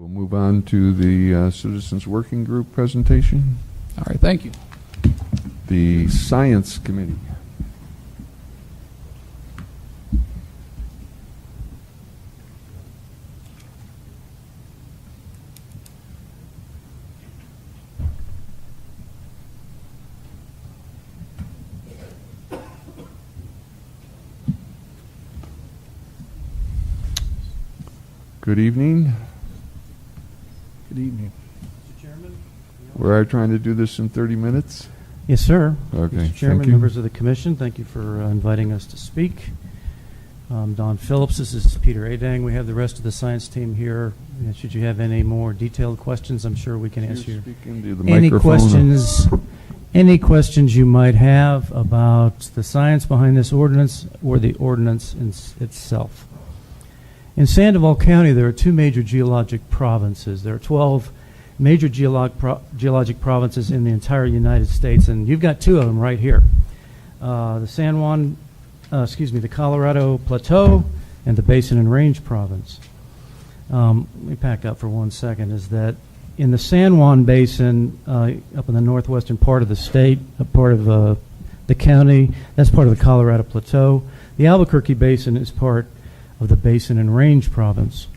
We'll move on to the Citizens Working Group presentation. All right, thank you. The Science Committee. Good evening. Good evening. Mr. Chairman? We're trying to do this in 30 minutes. Yes, sir. Okay, Mr. Chairman, thank you. members of the Commission, thank you for inviting us to speak. Don Phillips, this is Peter Adang. We have the rest of the science team here. And should you have any more detailed questions, I'm sure we can answer Speak into the any microphone. any questions you might have about the science behind this ordinance or the ordinance itself. In Sandoval County, there are two major geologic provinces. There are 12 major geologic provinces in the entire United States, and you've got two of them right here. The Colorado Plateau and the Basin and Range Province. Let me back up for 1 second, is that in the San Juan Basin, up in the northwestern part of the state, a part of the county, that's part of the Colorado Plateau. The Albuquerque Basin is part of the Basin and Range Province.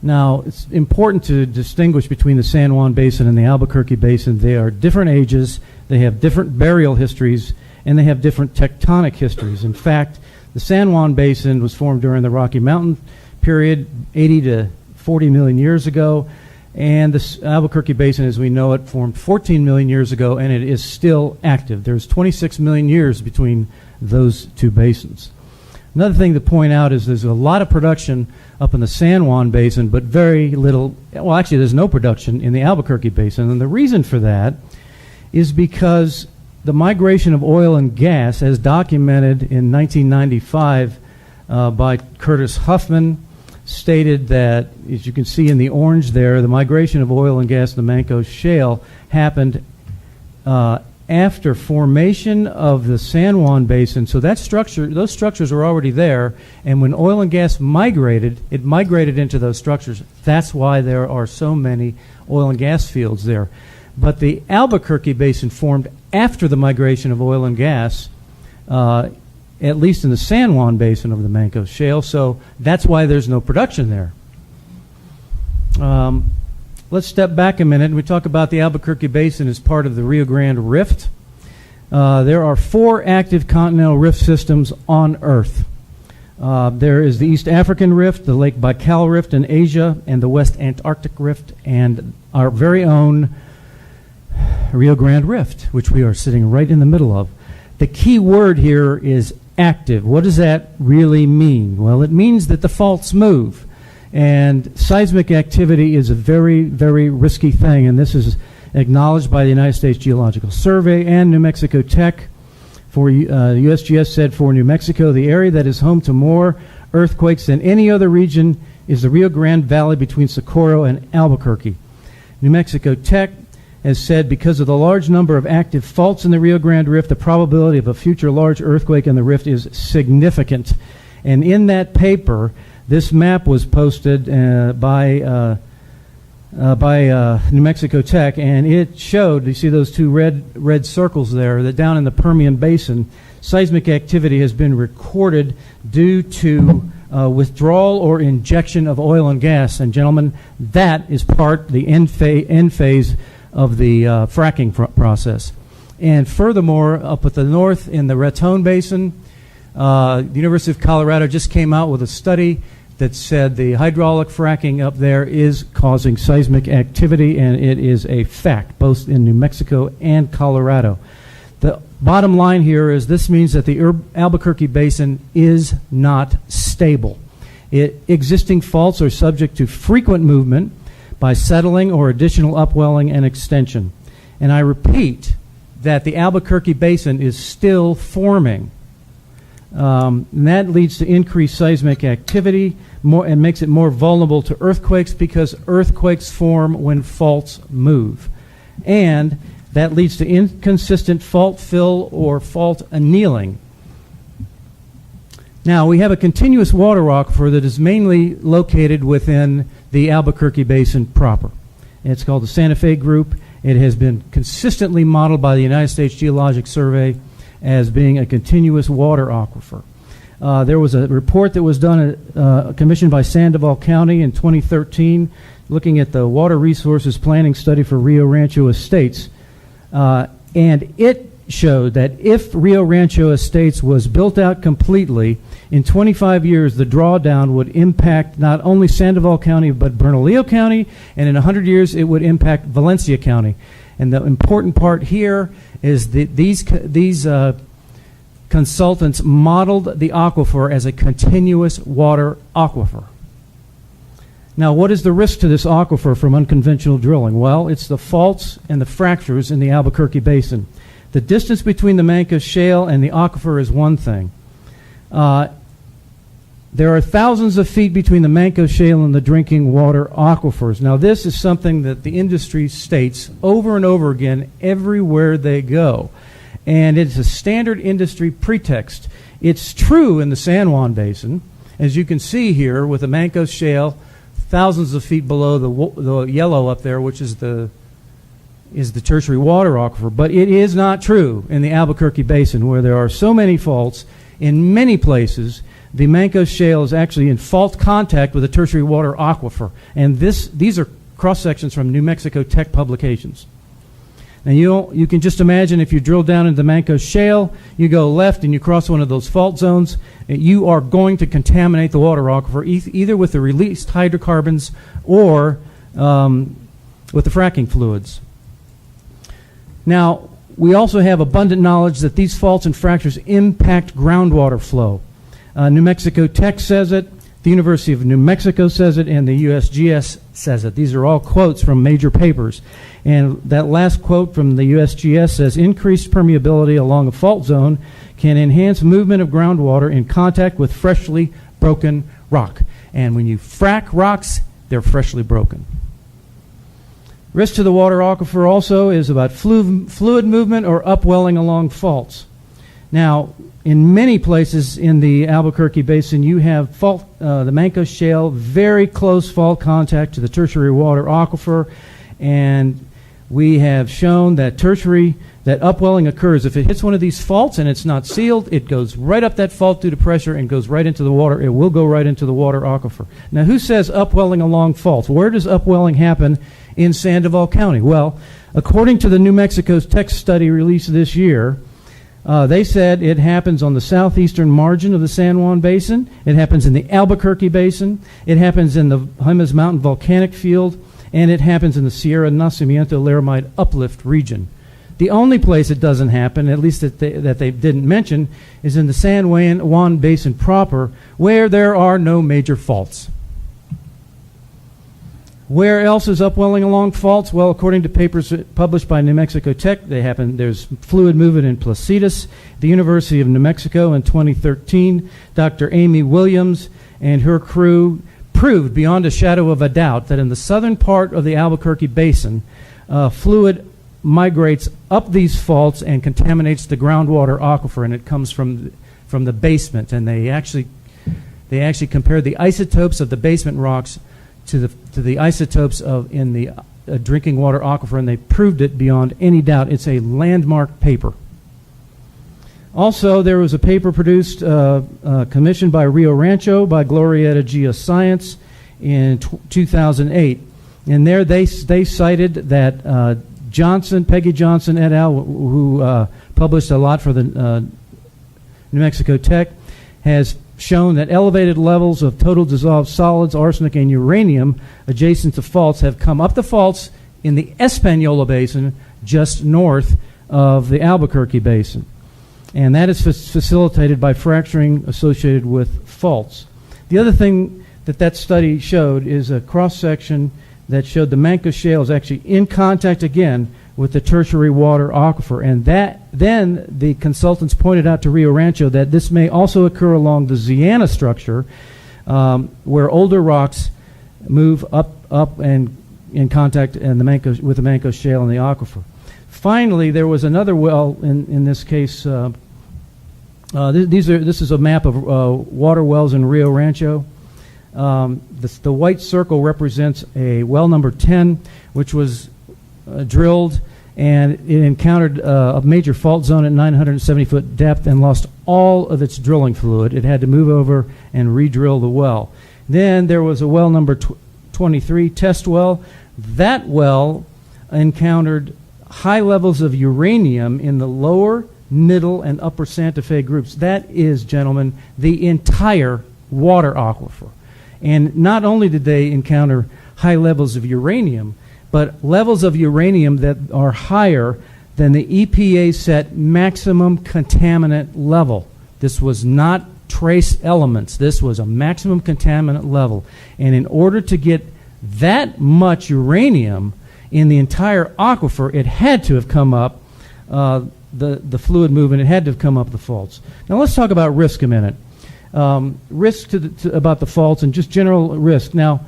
Now, it's important to distinguish between the San Juan Basin and the Albuquerque Basin. They are different ages, they have different burial histories, and they have different tectonic histories. In fact, the San Juan Basin was formed during the Rocky Mountain period, 80 to 40 million years ago, and the Albuquerque Basin, as we know it, formed 14 million years ago, and it is still active. There's 26 million years between those two basins. Another thing to point out is there's a lot of production up in the San Juan Basin, but very little, well, actually there's no production in the Albuquerque Basin. And the reason for that is because the migration of oil and gas, as documented in 1995 by Curtis Huffman, stated that, as you can see in the orange there, the migration of oil and gas in the Mancos Shale happened after formation of the San Juan Basin. So that structure, those structures were already there, and when oil and gas migrated, it migrated into those structures. That's why there are so many oil and gas fields there. But the Albuquerque Basin formed after the migration of oil and gas, at least in the San Juan Basin of the Mancos Shale, so that's why there's no production there. Let's step back a minute and we talk about the Albuquerque Basin as part of the Rio Grande Rift. There are 4 active continental rift systems on Earth. There is the East African Rift, the Lake Baikal Rift in Asia, and the West Antarctic Rift, and our very own Rio Grande Rift, which we are sitting right in the middle of. The key word here is active. What does that really mean? Well, it means that the faults move. And seismic activity is a very, very risky thing, and this is acknowledged by the United States Geological Survey and New Mexico Tech. For USGS said for New Mexico, the area that is home to more earthquakes than any other region is the Rio Grande Valley between Socorro and Albuquerque. New Mexico Tech has said because of the large number of active faults in the Rio Grande Rift, the probability of a future large earthquake in the rift is significant. And in that paper, this map was posted by New Mexico Tech, and it showed, you see those two red circles there, that down in the Permian Basin, seismic activity has been recorded due to withdrawal or injection of oil and gas. And gentlemen, that is the end phase of the fracking process. And furthermore, up at the north in the Raton Basin, the University of Colorado just came out with a study that said the hydraulic fracking up there is causing seismic activity, and it is a fact, both in New Mexico and Colorado. The bottom line here is this means that the Albuquerque Basin is not stable. Existing faults are subject to frequent movement by settling or additional upwelling and extension. And I repeat that the Albuquerque Basin is still forming. And that leads to increased seismic activity and makes it more vulnerable to earthquakes because earthquakes form when faults move. And that leads to inconsistent fault fill or fault annealing. Now, we have a continuous water aquifer that is mainly located within the Albuquerque Basin proper. It's called the Santa Fe Group. It has been consistently modeled by the United States Geologic Survey as being a continuous water aquifer. There was a report that was done, commissioned by Sandoval County in 2013, looking at the water resources planning study for Rio Rancho Estates. And it showed that if Rio Rancho Estates was built out completely, in 25 years, the drawdown would impact not only Sandoval County, but Bernalillo County, and in 100 years, it would impact Valencia County. And the important part here is that these consultants modeled the aquifer as a continuous water aquifer. Now, what is the risk to this aquifer from unconventional drilling? Well, it's the faults and the fractures in the Albuquerque Basin. The distance between the Mancos Shale and the aquifer is one thing. There are thousands of feet between the Mancos Shale and the drinking water aquifers. Now, this is something that the industry states over and over again everywhere they go. And it's a standard industry pretext. It's true in the San Juan Basin, as you can see here with the Mancos Shale, thousands of feet below the yellow up there, which is the tertiary water aquifer. But it is not true in the Albuquerque Basin, where there are so many faults. In many places, the Mancos Shale is actually in fault contact with the tertiary water aquifer. And these are cross-sections from New Mexico Tech publications. Now, you can just imagine if you drill down into the Mancos Shale, you go left and you cross one of those fault zones, you are going to contaminate the water aquifer either with the released hydrocarbons or with the fracking fluids. Now, we also have abundant knowledge that these faults and fractures impact groundwater flow. New Mexico Tech says it, the University of New Mexico says it, and the USGS says it. These are all quotes from major papers. And that last quote from the USGS says, increased permeability along a fault zone can enhance movement of groundwater in contact with freshly broken rock. And when you frack rocks, they're freshly broken. Risk to the water aquifer also is about fluid movement or upwelling along faults. Now, in many places in the Albuquerque Basin, you have the Mancos Shale, very close fault contact to the tertiary water aquifer, and we have shown that that upwelling occurs. If it hits one of these faults and it's not sealed, it goes right up that fault due to pressure and goes right into the water. It will go right into the water aquifer. Now, who says upwelling along faults? Where does upwelling happen in Sandoval County? Well, according to the New Mexico Tech study released this year, they said it happens on the southeastern margin of the San Juan Basin. It happens in the Albuquerque Basin. It happens in the Jemez Mountain volcanic field. And it happens in the Sierra Nacimiento Laramide uplift region. The only place it doesn't happen, at least that they didn't mention, is in the San Juan Basin proper, where there are no major faults. Where else is upwelling along faults? Well, according to papers published by New Mexico Tech, there's fluid movement in Placitas. The University of New Mexico in 2013, Dr. Amy Williams and her crew proved beyond a shadow of a doubt that in the southern part of the Albuquerque Basin, fluid migrates up these faults and contaminates the groundwater aquifer, and it comes from the basement. And they actually compared the isotopes of the basement rocks to the isotopes in the drinking water aquifer, and they proved it beyond any doubt. It's a landmark paper. Also, there was a paper produced, commissioned by Rio Rancho by Glorieta Geoscience in 2008. And there they cited that Peggy Johnson et al., who published a lot for the New Mexico Tech, has shown that elevated levels of total dissolved solids, arsenic, and uranium adjacent to faults have come up the faults in the Española Basin just north of the Albuquerque Basin. And that is facilitated by fracturing associated with faults. The other thing that study showed is a cross-section that showed the Mancos Shale is actually in contact again with the tertiary water aquifer. And then the consultants pointed out to Rio Rancho that this may also occur along the Ziana structure, where older rocks move up and in contact with the Mancos Shale and the aquifer. Finally, there was another well in this case. This is a map of water wells in Rio Rancho. The white circle represents a well number 10, which was drilled, and it encountered a major fault zone at 970-foot depth and lost all of its drilling fluid. It had to move over and re-drill the well. Then there was a well number 23 test well. That well encountered high levels of uranium in the lower, middle, and upper Santa Fe groups. That is, gentlemen, the entire water aquifer. And not only did they encounter high levels of uranium, but levels of uranium that are higher than the EPA set maximum contaminant level. This was not trace elements. This was a maximum contaminant level. And in order to get that much uranium in the entire aquifer, it had to have come up, the fluid movement, it had to have come up the faults. Now let's talk about risk a minute. Risk about the faults and just general risk. Now,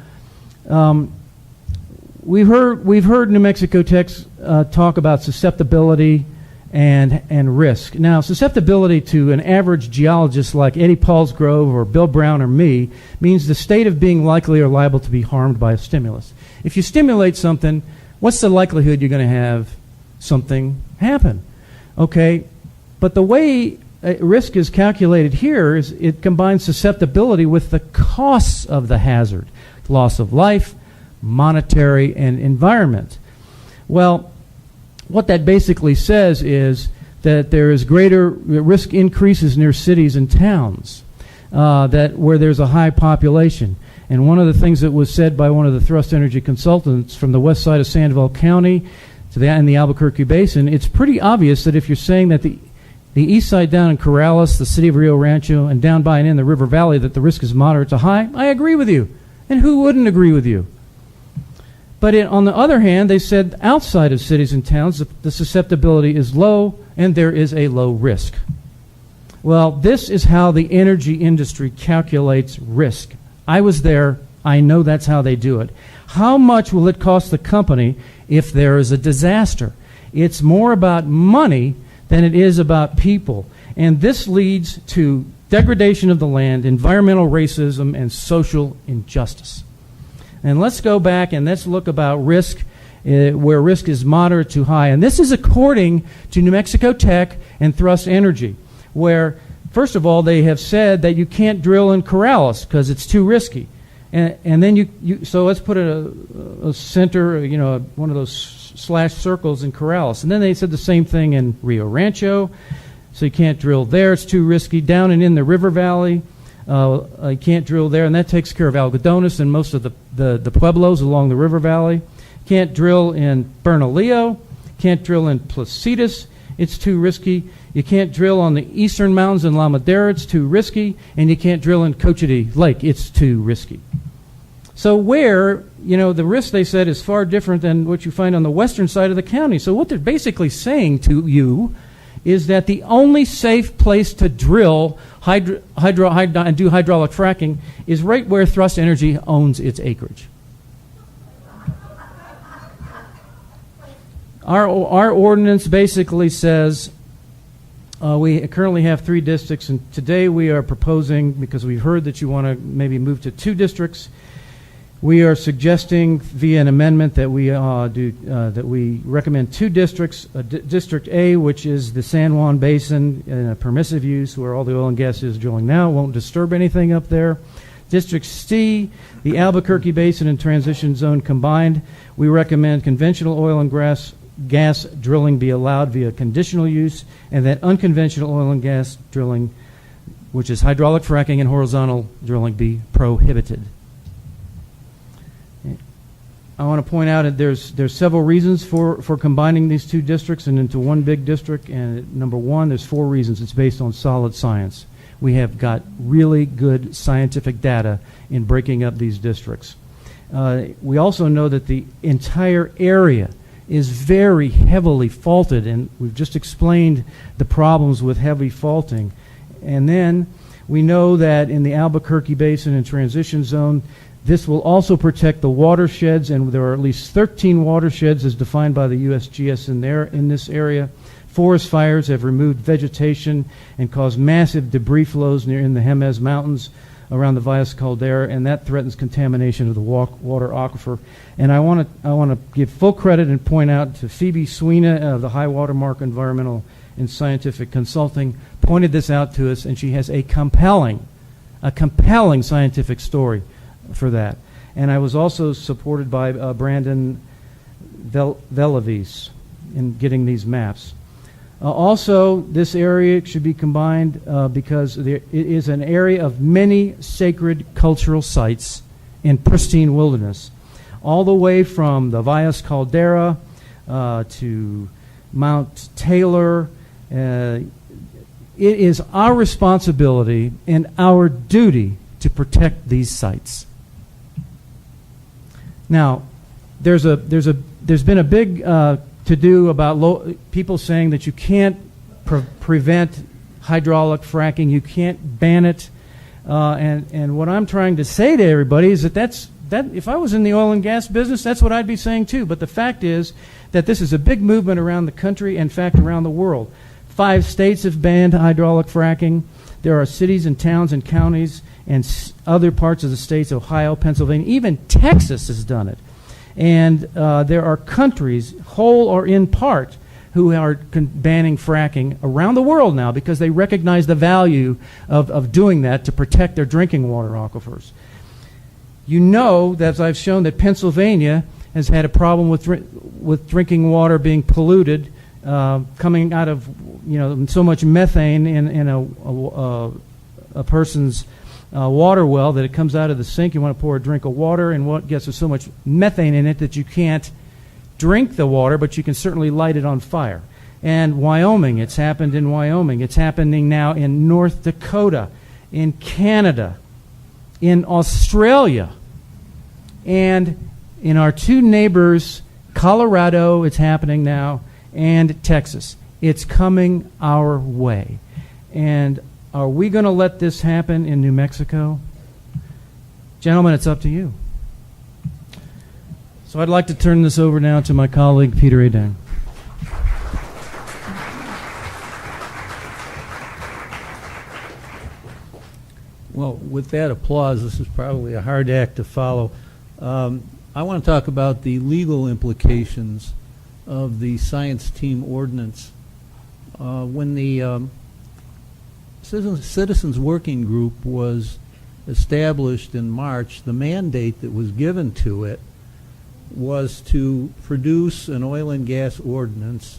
we've heard New Mexico Tech's talk about susceptibility and risk. Now, susceptibility to an average geologist like Eddie Paulsgrove or Bill Brown or me means the state of being likely or liable to be harmed by a stimulus. If you stimulate something, what's the likelihood you're going to have something happen? Okay, but the way risk is calculated here is it combines susceptibility with the costs of the hazard, loss of life, monetary, and environment. Well, what that basically says is that there is greater risk increases near cities and towns where there's a high population. And one of the things that was said by one of the thrust energy consultants from the west side of Sandoval County in the Albuquerque Basin, it's pretty obvious that if you're saying that the east side down in Corrales, the city of Rio Rancho, and down by and in the River Valley, that the risk is moderate to high, I agree with you. And who wouldn't agree with you? But on the other hand, they said outside of cities and towns, the susceptibility is low and there is a low risk. Well, this is how the energy industry calculates risk. I was there. I know that's how they do it. How much will it cost the company if there is a disaster? It's more about money than it is about people. And this leads to degradation of the land, environmental racism, and social injustice. And let's go back and let's look about risk, where risk is moderate to high. And this is according to New Mexico Tech and Thrust Energy, where, first of all, they have said that you can't drill in Corrales because it's too risky. And then so let's put a center, one of those slash circles in Corrales. And then they said the same thing in Rio Rancho. So you can't drill there. It's too risky. Down and in the River Valley, you can't drill there. And that takes care of Algodones and most of the pueblos along the River Valley. Can't drill in Bernalillo. Can't drill in Placitas. It's too risky. You can't drill on the eastern mountains in La Madera. It's too risky. And you can't drill in Cochiti Lake. It's too risky. So where, the risk, they said, is far different than what you find on the western side of the county. So what they're basically saying to you is that the only safe place to drill and do hydraulic fracking is right where Thrust Energy owns its acreage. Our ordinance basically says we currently have 3 districts, and today we are proposing, because we've heard that you want to maybe move to 2 districts, we are suggesting via an amendment that we recommend 2 districts. District A, which is the San Juan Basin in a permissive use where all the oil and gas is drilling now, won't disturb anything up there. District C, the Albuquerque Basin and Transition Zone combined, we recommend conventional oil and gas drilling be allowed via conditional use, and that unconventional oil and gas drilling, which is hydraulic fracking and horizontal drilling, be prohibited. I want to point out that there's several reasons for combining these 2 districts and into one big district. And number 1, there's 4 reasons. It's based on solid science. We have got really good scientific data in breaking up these districts. We also know that the entire area is very heavily faulted, and we've just explained the problems with heavy faulting. And then we know that in the Albuquerque Basin and Transition Zone, this will also protect the watersheds, and there are at least 13 watersheds as defined by the USGS in this area. Forest fires have removed vegetation and caused massive debris flows in the Jemez Mountains. around the Valles Caldera, and that threatens contamination of the water aquifer. And I want to give full credit and point out to Phoebe Sweeney of the High Watermark Environmental and Scientific Consulting, pointed this out to us, and she has a compelling scientific story for that. And I was also supported by Brandon Velavis in getting these maps. Also, this area should be combined because it is an area of many sacred cultural sites in pristine wilderness, all the way from the Valles Caldera to Mount Taylor. It is our responsibility and our duty to protect these sites. Now, there's been a big to-do about people saying that you can't prevent hydraulic fracking, you can't ban it, and what I'm trying to say to everybody is that if I was in the oil and gas business, that's what I'd be saying too. But the fact is that this is a big movement around the country, in fact, around the world. 5 states have banned hydraulic fracking. There are cities and towns and counties and other parts of the states, Ohio, Pennsylvania, even Texas has done it. And there are countries, whole or in part, who are banning fracking around the world now because they recognize the value of doing that to protect their drinking water aquifers. You know, as I've shown, that Pennsylvania has had a problem with drinking water being polluted, coming out of so much methane in a person's water well that it comes out of the sink. You want to pour a drink of water, and what gets so much methane in it that you can't drink the water, but you can certainly light it on fire. And Wyoming, it's happened in Wyoming. It's happening now in North Dakota, in Canada, in Australia, and in our 2 neighbors, Colorado, it's happening now, and Texas. It's coming our way. And are we going to let this happen in New Mexico? Gentlemen, it's up to you. So I'd like to turn this over now to my colleague, Peter Adang. Well, with that applause, this is probably a hard act to follow. I want to talk about the legal implications of the Science Team Ordinance. When the Citizens Working Group was established in March, the mandate that was given to it was to produce an oil and gas ordinance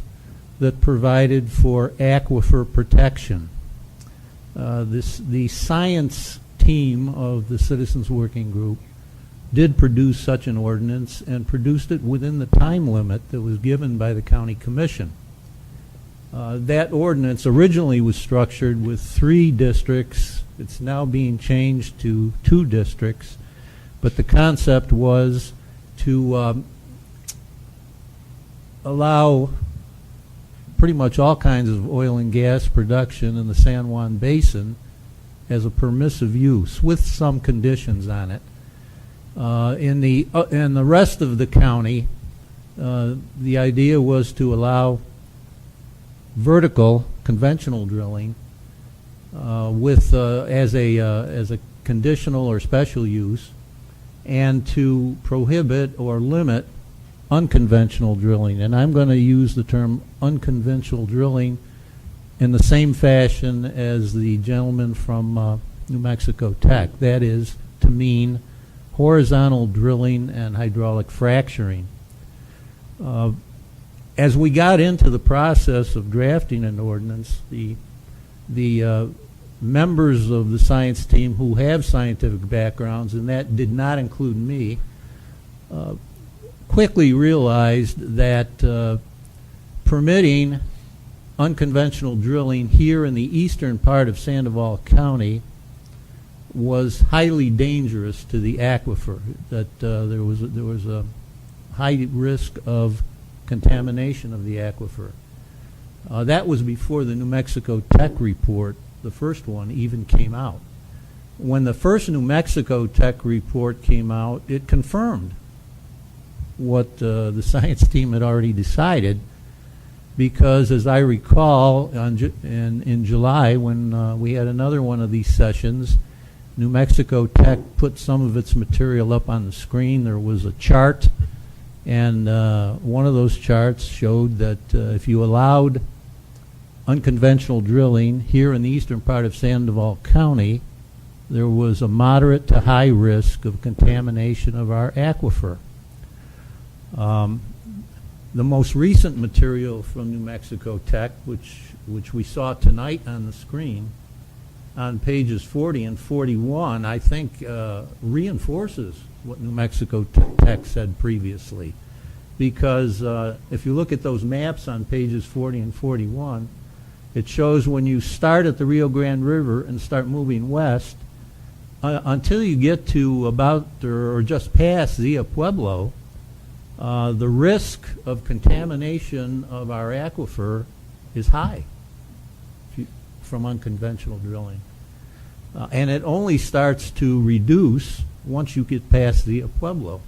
that provided for aquifer protection. The science team of the Citizens Working Group did produce such an ordinance and produced it within the time limit that was given by the County Commission. That ordinance originally was structured with 3 districts. It's now being changed to 2 districts, but the concept was to allow pretty much all kinds of oil and gas production in the San Juan Basin as a permissive use with some conditions on it. In the rest of the county, the idea was to allow vertical conventional drilling as a conditional or special use, and to prohibit or limit unconventional drilling. And I'm going to use the term unconventional drilling in the same fashion as the gentleman from New Mexico Tech. That is to mean horizontal drilling and hydraulic fracturing. As we got into the process of drafting an ordinance, the members of the science team who have scientific backgrounds, and that did not include me, quickly realized that permitting unconventional drilling here in the eastern part of Sandoval County was highly dangerous to the aquifer, that there was a high risk of contamination of the aquifer. That was before the New Mexico Tech report, the first one, even came out. When the first New Mexico Tech report came out, it confirmed what the science team had already decided, because as I recall, in July, when we had another one of these sessions, New Mexico Tech put some of its material up on the screen. There was a chart, and one of those charts showed that if you allowed unconventional drilling here in the eastern part of Sandoval County, there was a moderate to high risk of contamination of our aquifer. The most recent material from New Mexico Tech, which we saw tonight on the screen, on pages 40 and 41, I think reinforces what New Mexico Tech said previously. Because if you look at those maps on pages 40 and 41, it shows when you start at the Rio Grande River and start moving west, until you get to about or just past Zia Pueblo, the risk of contamination of our aquifer is high from unconventional drilling. And it only starts to reduce once you get past Zia Pueblo.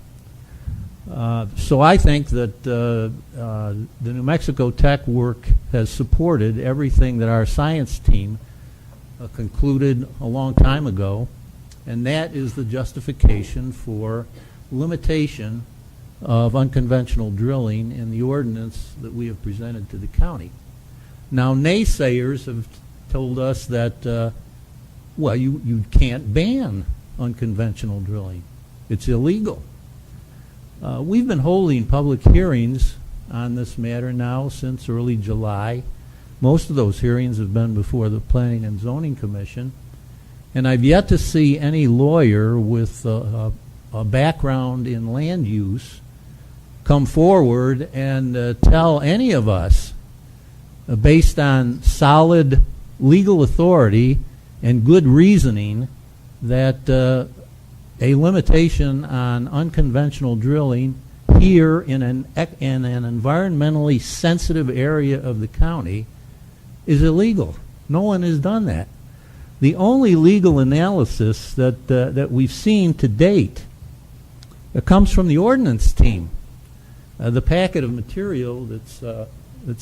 So I think that the New Mexico Tech work has supported everything that our science team concluded a long time ago, and that is the justification for limitation of unconventional drilling in the ordinance that we have presented to the county. Now, naysayers have told us that, well, you can't ban unconventional drilling. It's illegal. We've been holding public hearings on this matter now since early July. Most of those hearings have been before the Planning and Zoning Commission, and I've yet to see any lawyer with a background in land use come forward and tell any of us, based on solid legal authority and good reasoning, that a limitation on unconventional drilling here in an environmentally sensitive area of the county is illegal. No one has done that. The only legal analysis that we've seen to date comes from the ordinance team. The packet of material that's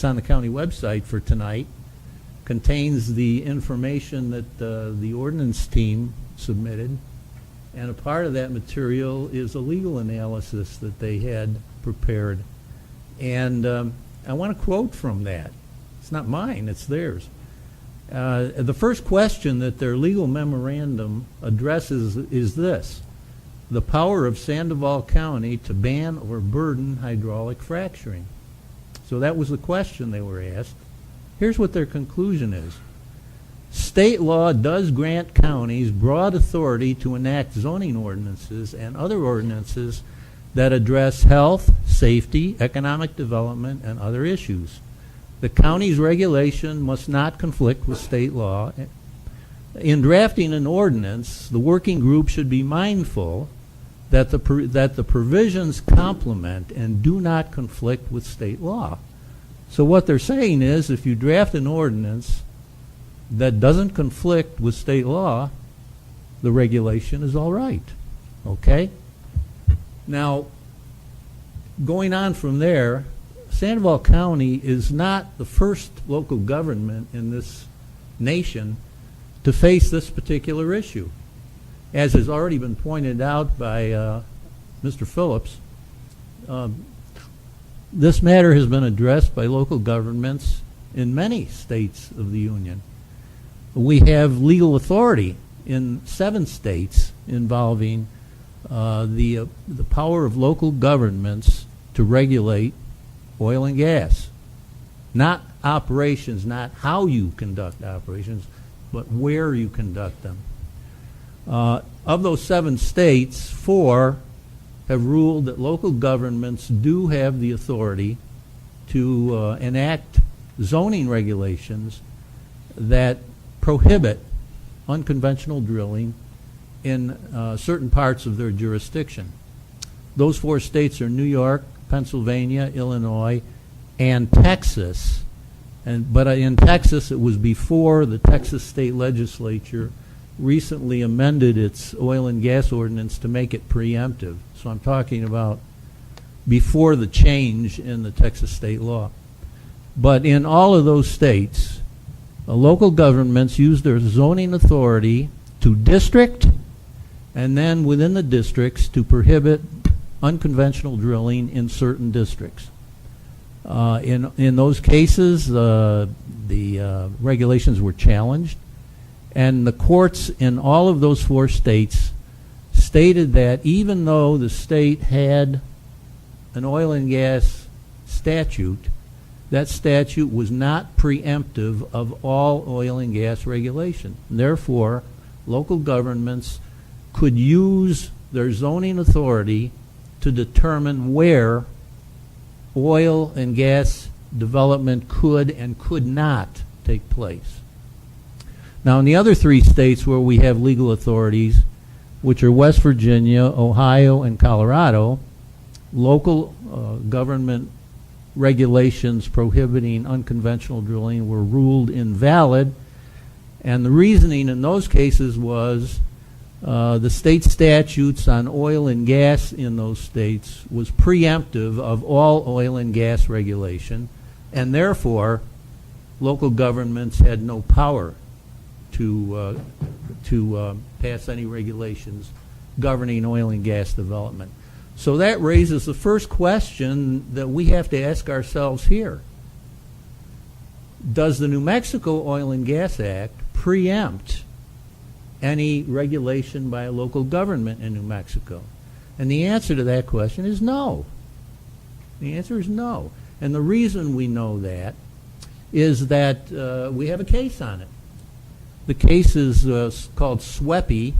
on the county website for tonight contains the information that the ordinance team submitted, and a part of that material is a legal analysis that they had prepared. And I want to quote from that. It's not mine, it's theirs. The first question that their legal memorandum addresses is this: the power of Sandoval County to ban or burden hydraulic fracturing. So that was the question they were asked. Here's what their conclusion is. State law does grant counties broad authority to enact zoning ordinances and other ordinances that address health, safety, economic development, and other issues. The county's regulation must not conflict with state law. In drafting an ordinance, the working group should be mindful that the provisions complement and do not conflict with state law. So what they're saying is, if you draft an ordinance that doesn't conflict with state law, the regulation is all right. Okay? Now, going on from there, Sandoval County is not the first local government in this nation to face this particular issue. As has already been pointed out by Mr. Phillips, this matter has been addressed by local governments in many states of the Union. We have legal authority in 7 states involving the power of local governments to regulate oil and gas. Not operations, not how you conduct operations, but where you conduct them. Of those 7 states, 4 have ruled that local governments do have the authority to enact zoning regulations that prohibit unconventional drilling in certain parts of their jurisdiction. Those 4 states are New York, Pennsylvania, Illinois, and Texas. But in Texas, it was before the Texas state legislature recently amended its oil and gas ordinance to make it preemptive. So I'm talking about before the change in the Texas state law. But in all of those states, local governments use their zoning authority to district and then within the districts to prohibit unconventional drilling in certain districts. In those cases, the regulations were challenged, and the courts in all of those 4 states stated that even though the state had an oil and gas statute, that statute was not preemptive of all oil and gas regulation. Therefore, local governments could use their zoning authority to determine where oil and gas development could and could not take place. Now, in the other 3 states where we have legal authorities, which are West Virginia, Ohio, and Colorado, local government regulations prohibiting unconventional drilling were ruled invalid, and the reasoning in those cases was the state statutes on oil and gas in those states was preemptive of all oil and gas regulation, and therefore local governments had no power to pass any regulations governing oil and gas development. So that raises the first question that we have to ask ourselves here. Does the New Mexico Oil and Gas Act preempt any regulation by a local government in New Mexico? And the answer to that question is no. The answer is no. And the reason we know that is that we have a case on it. The case is called SWEPI.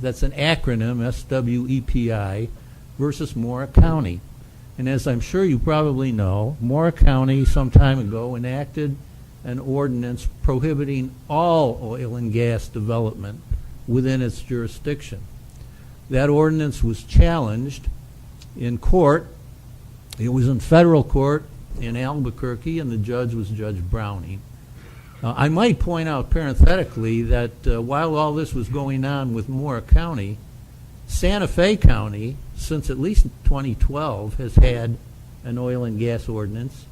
That's an acronym, SWEPI, versus Mora County. And as I'm sure you probably know, Mora County some time ago enacted an ordinance prohibiting all oil and gas development within its jurisdiction. That ordinance was challenged in court. It was in federal court in Albuquerque, and the judge was Judge Browning. I might point out parenthetically that while all this was going on with Mora County, Santa Fe County, since at least 2012, has had an oil and gas ordinance.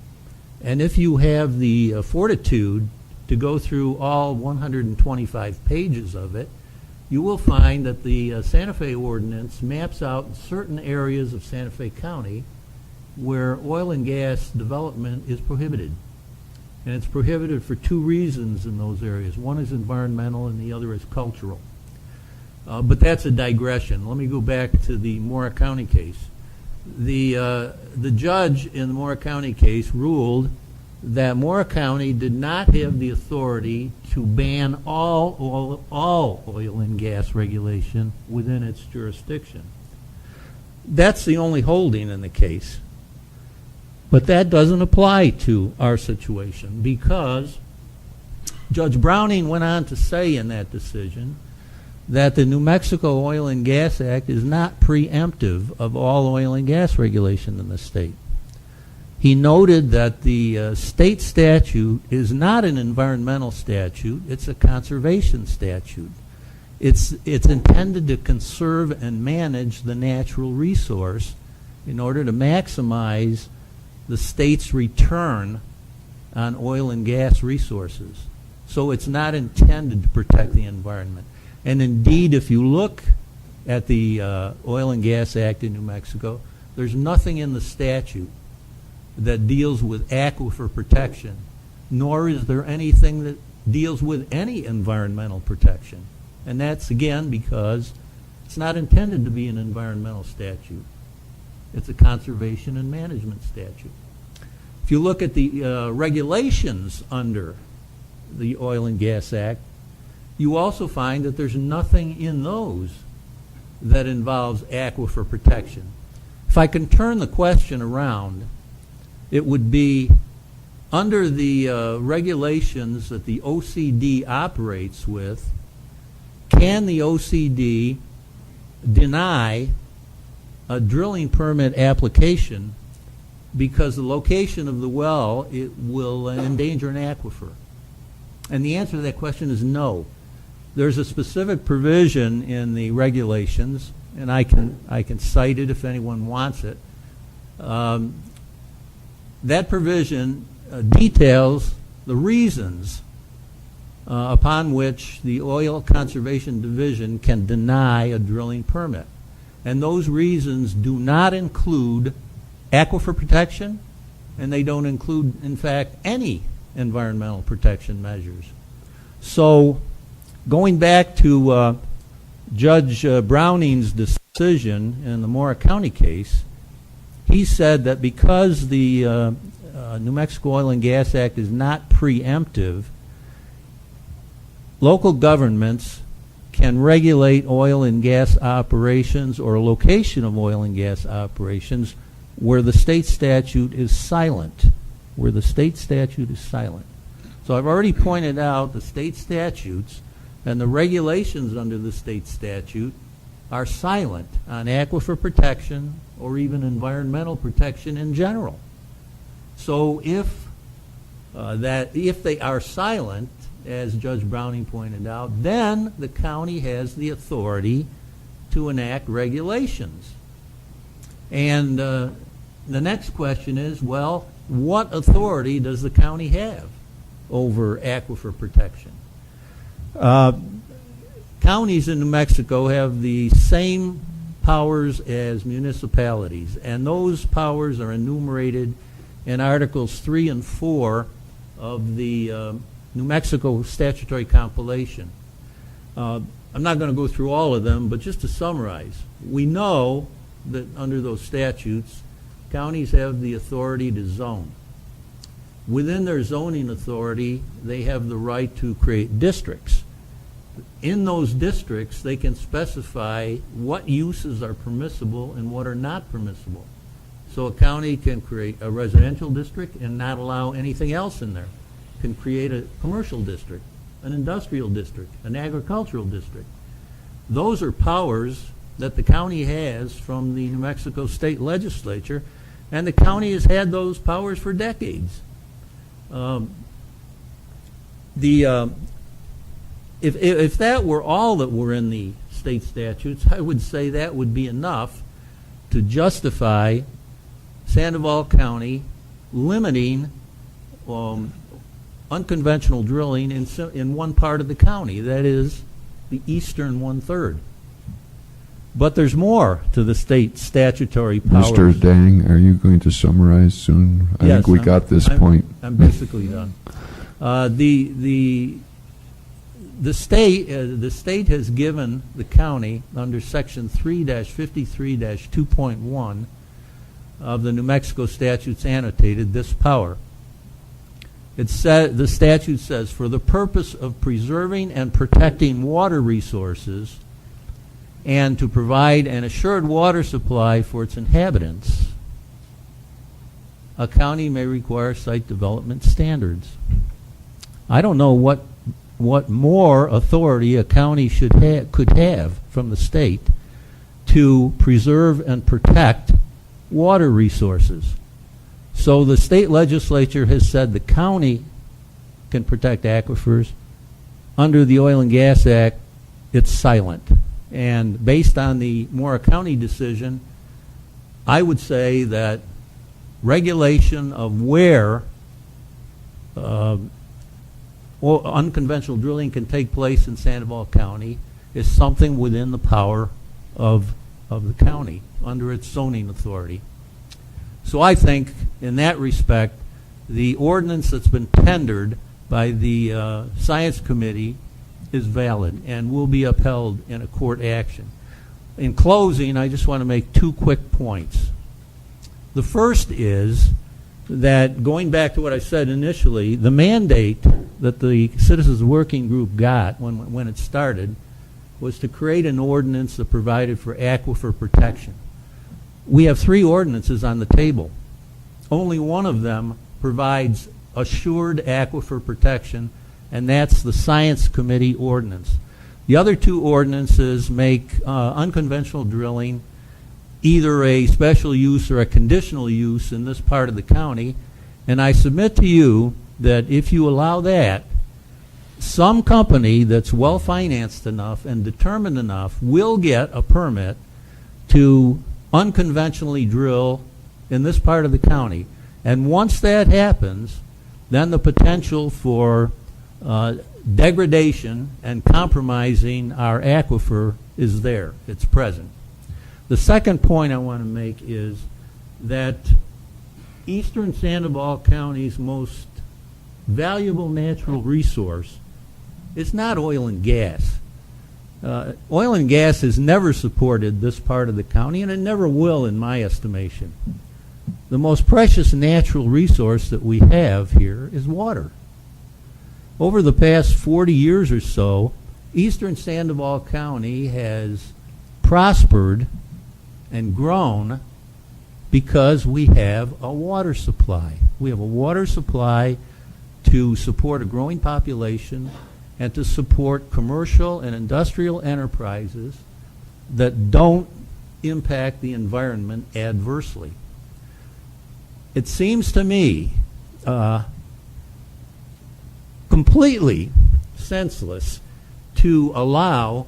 And if you have the fortitude to go through all 125 pages of it, you will find that the Santa Fe ordinance maps out certain areas of Santa Fe County where oil and gas development is prohibited. And it's prohibited for 2 reasons in those areas. One is environmental and the other is cultural. But that's a digression. Let me go back to the Mora County case. The judge in the Mora County case ruled that Mora County did not have the authority to ban all oil and gas regulation within its jurisdiction. That's the only holding in the case. But that doesn't apply to our situation, because Judge Browning went on to say in that decision that the New Mexico Oil and Gas Act is not preemptive of all oil and gas regulation in the state. He noted that the state statute is not an environmental statute, it's a conservation statute. It's intended to conserve and manage the natural resource in order to maximize the state's return on oil and gas resources. So it's not intended to protect the environment. And indeed, if you look at the Oil and Gas Act in New Mexico, there's nothing in the statute that deals with aquifer protection, nor is there anything that deals with any environmental protection. And that's, again, because it's not intended to be an environmental statute. It's a conservation and management statute. If you look at the regulations under the Oil and Gas Act, you also find that there's nothing in those that involves aquifer protection. If I can turn the question around, it would be under the regulations that the OCD operates with, can the OCD deny a drilling permit application because the location of the well, it will endanger an aquifer? And the answer to that question is no. There's a specific provision in the regulations, and I can cite it if anyone wants it. That provision details the reasons upon which the Oil Conservation Division can deny a drilling permit. And those reasons do not include aquifer protection, and they don't include, in fact, any environmental protection measures. So going back to Judge Browning's decision in the Mora County case, he said that because the New Mexico Oil and Gas Act is not preemptive, local governments can regulate oil and gas operations or location of oil and gas operations where the state statute is silent. Where the state statute is silent. So I've already pointed out the state statutes and the regulations under the state statute are silent on aquifer protection or even environmental protection in general. So if they are silent, as Judge Browning pointed out, then the county has the authority to enact regulations. And the next question is, well, what authority does the county have over aquifer protection? Counties in New Mexico have the same powers as municipalities, and those powers are enumerated in Articles 3 and 4 of the New Mexico statutory compilation. I'm not going to go through all of them, but just to summarize, we know that under those statutes, counties have the authority to zone. Within their zoning authority, they have the right to create districts. In those districts, they can specify what uses are permissible and what are not permissible. So a county can create a residential district and not allow anything else in there. Can create a commercial district, an industrial district, an agricultural district. Those are powers that the county has from the New Mexico state legislature, and the county has had those powers for decades. If that were all that were in the state statutes, I would say that would be enough to justify Sandoval County limiting unconventional drilling in one part of the county, that is the eastern one-third. But there's more to the state statutory powers. Mr. Dang, are you going to summarize soon? I think we got this point. I'm basically done. The state has given the county under Section 3-53-2.1 of the New Mexico statutes annotated this power. The statute says, for the purpose of preserving and protecting water resources and to provide an assured water supply for its inhabitants, a county may require site development standards. I don't know what more authority a county could have from the state to preserve and protect water resources. So the state legislature has said the county can protect aquifers. Under the Oil and Gas Act, it's silent. And based on the Mora County decision, I would say that regulation of where unconventional drilling can take place in Sandoval County is something within the power of the county under its zoning authority. So I think, in that respect, the ordinance that's been tendered by the Science Committee is valid and will be upheld in a court action. In closing, I just want to make two quick points. The first is that, going back to what I said initially, the mandate that the Citizens Working Group got when it started was to create an ordinance that provided for aquifer protection. We have 3 ordinances on the table. Only one of them provides assured aquifer protection, and that's the Science Committee ordinance. The other 2 ordinances make unconventional drilling either a special use or a conditional use in this part of the county, and I submit to you that if you allow that, some company that's well-financed enough and determined enough will get a permit to unconventionally drill in this part of the county. And once that happens, then the potential for degradation and compromising our aquifer is there. It's present. The second point I want to make is that eastern Sandoval County's most valuable natural resource is not oil and gas. Oil and gas has never supported this part of the county, and it never will in my estimation. The most precious natural resource that we have here is water. Over the past 40 years or so, eastern Sandoval County has prospered and grown because we have a water supply. We have a water supply to support a growing population and to support commercial and industrial enterprises that don't impact the environment adversely. It seems to me completely senseless to allow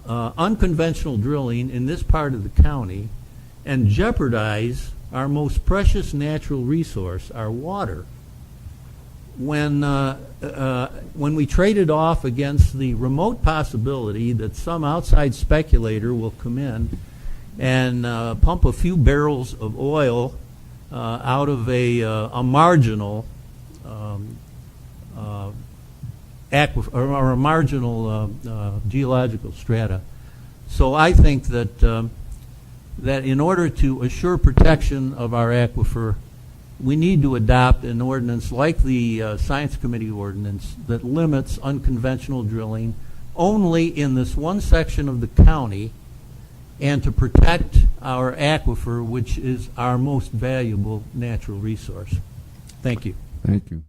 unconventional drilling in this part of the county and jeopardize our most precious natural resource, our water, when we trade it off against the remote possibility that some outside speculator will come in and pump a few barrels of oil out of a marginal aquifer or a marginal geological strata. So I think that that in order to assure protection of our aquifer, we need to adopt an ordinance like the Science Committee ordinance that limits unconventional drilling only in this one section of the county and to protect our aquifer, which is our most valuable natural resource. Thank you. Thank you.